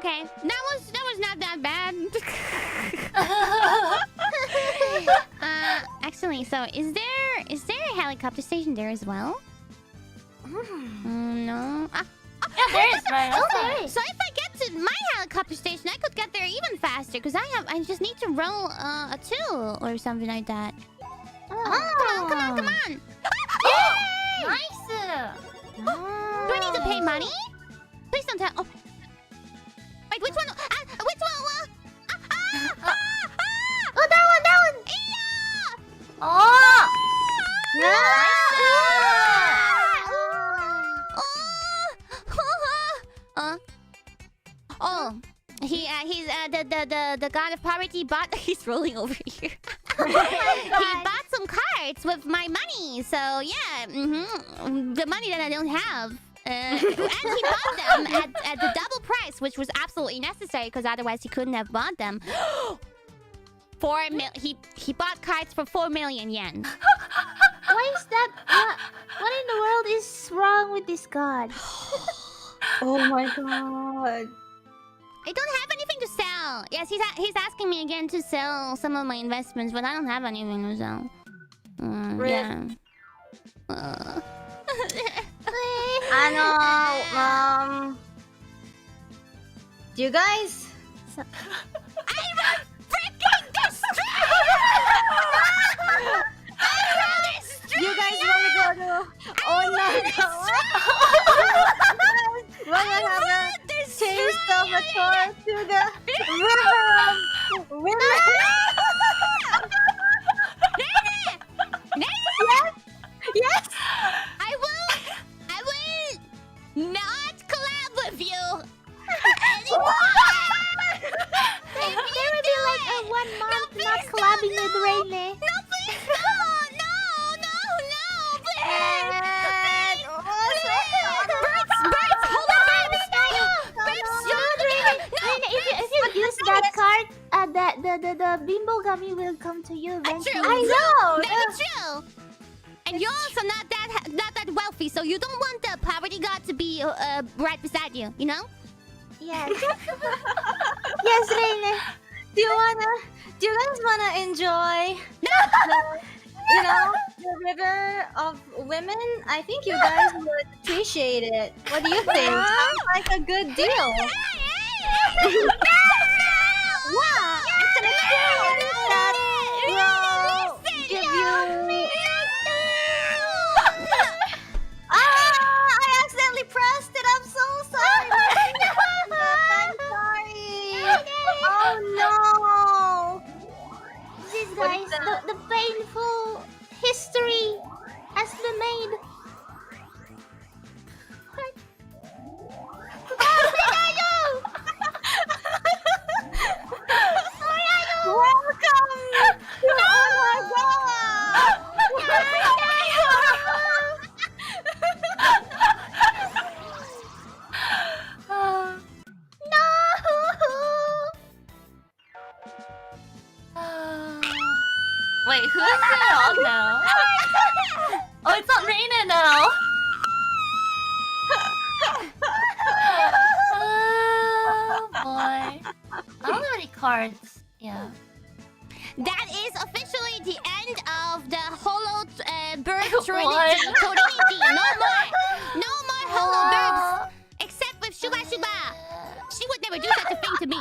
Okay, that was not that bad. Actually, so is there a helicopter station there as well? No. Yeah, there is, right? Okay. So if I get to my helicopter station, I could get there even faster because I just need to roll a 2 or something like that. Come on! Yay! Nice. Do I need to pay money? Please don't tell. Oh. Wait, which one? Which one? Oh, that one! Yeah! Oh! He's the god of poverty bought. He's rolling over here. He bought some cards with my money, so yeah, the money that I don't have. And he bought them at the double price, which was absolutely necessary because otherwise he couldn't have bought them. 4 mil. He bought cards for 4 million yen. Why is that? What in the world is wrong with this god? Oh my god. I don't have anything to sell. Yes, he's asking me again to sell some of my investments, but I don't have anything to sell. Yeah. Do you guys? I will freaking destroy! You guys want to go to? Oh no! Wanna have a taste of a tour to the river of women? Yes. I will not collab with you anymore. There will be like a 1 month not collabing with Reine. No, please, no, please. Birds, hold on, birds. Reine, if you use that card, the bimbo gummy will come to you eventually. True. I know. That's true. And you're also not that wealthy, so you don't want the poverty god to be right beside you, you know? Yes. Yes, Reine. Do you guys wanna enjoy? You know, the river of women? I think you guys would appreciate it. What do you think? Sounds like a good deal. Wow! It's an experience that will give you... I accidentally pressed it. I'm so sorry. I'm sorry. Oh no! This guys, the painful history has been made. What? Welcome to Wait, who is it on now? Oh, it's on Reine now. Oh boy. I don't have any cards. Yeah. That is officially the end of the Holo bird What? Trinity. No more Holo birds. Except with ShubaShuba. She would never do such a thing to me.